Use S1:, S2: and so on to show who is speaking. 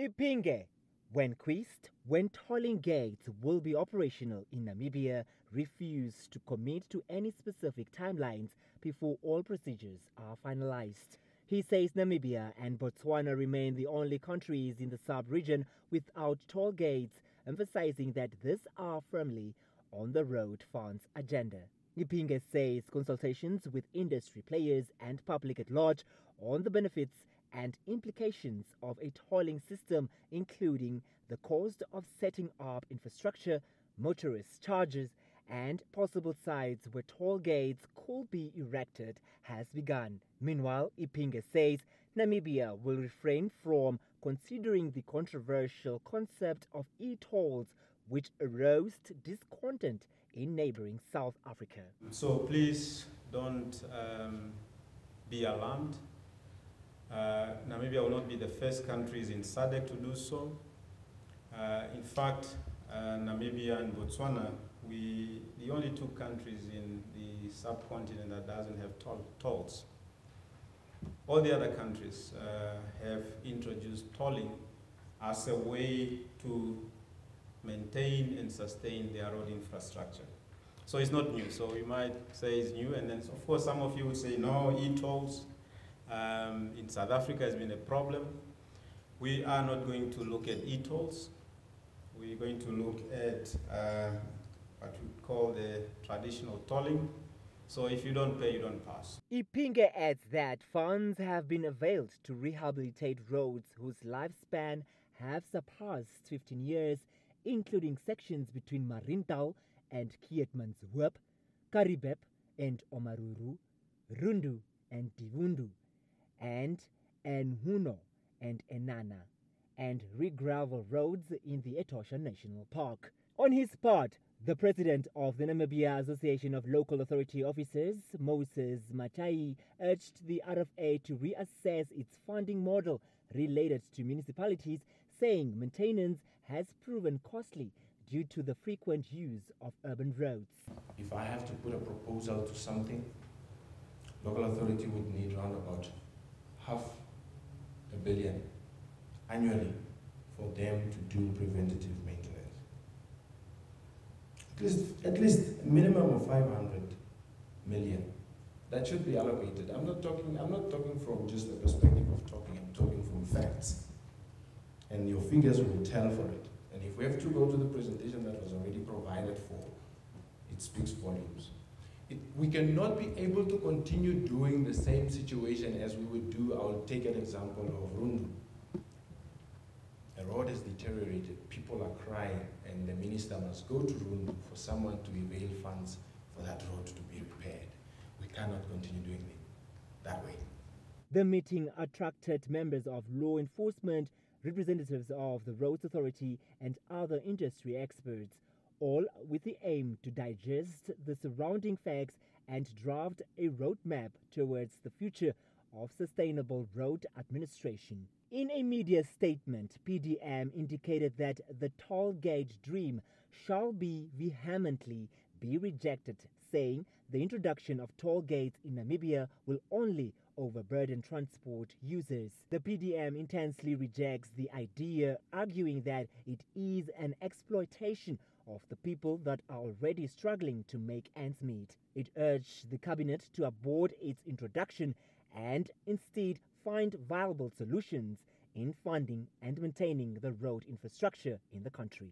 S1: Ipinge, when tolling gates will be operational in Namibia, refused to commit to any specific timelines before all procedures are finalized. He says Namibia and Botswana remain the only countries in the sub-region without toll gates, emphasizing that these are firmly on the road funds agenda. Ipinge says consultations with industry players and public at large on the benefits and implications of a tolling system, including the cost of setting up infrastructure, motorist charges, and possible sites where toll gates could be erected, has begun. Meanwhile, Ipinge says Namibia will refrain from considering the controversial concept of e-tolls, which aroused discontent in neighboring South Africa.
S2: So please don't be alarmed. Namibia will not be the first countries in SADC to do so. In fact, Namibia and Botswana, the only two countries in the subcontinent that doesn't have tolls. All the other countries have introduced tolling as a way to maintain and sustain their road infrastructure. So it's not new. So you might say it's new, and then of course some of you would say no, e-tolls in South Africa has been a problem. We are not going to look at e-tolls. We're going to look at what we call the traditional tolling. So if you don't pay, you don't pass.
S1: Ipinge adds that funds have been availed to rehabilitate roads whose lifespan have surpassed 15 years, including sections between Marintal and Keetmanshoop, Karibep and Omaruru, Rundu and Divundu, and Enhuno and Enana, and re-gravel roads in the Etosha National Park. On his part, the president of the Namibia Association of Local Authority Officers, Moses Matai, urged the RFA to reassess its funding model related to municipalities, saying maintenance has proven costly due to the frequent use of urban roads.
S3: If I have to put a proposal to something, local authority would need around about $500 million annually for them to do preventative maintenance. At least a minimum of 500 million. That should be allocated. I'm not talking from just the perspective of talking, I'm talking from facts. And your figures will tell for it. And if we have to go to the presentation that was already provided for, it speaks volumes. We cannot be able to continue doing the same situation as we would do. I'll take an example of Rundu. The road has deteriorated, people are crying, and the minister must go to Rundu for someone to avail funds for that road to be repaired. We cannot continue doing it that way.
S1: The meeting attracted members of law enforcement, representatives of the Roads Authority, and other industry experts, all with the aim to digest the surrounding facts and draft a roadmap towards the future of sustainable road administration. In a media statement, PDM indicated that the toll gate dream shall be vehemently rejected, saying the introduction of toll gates in Namibia will only overburden transport users. The PDM intensely rejects the idea, arguing that it is an exploitation of the people that are already struggling to make ends meet. It urged the cabinet to abort its introduction and instead find viable solutions in funding and maintaining the road infrastructure in the country.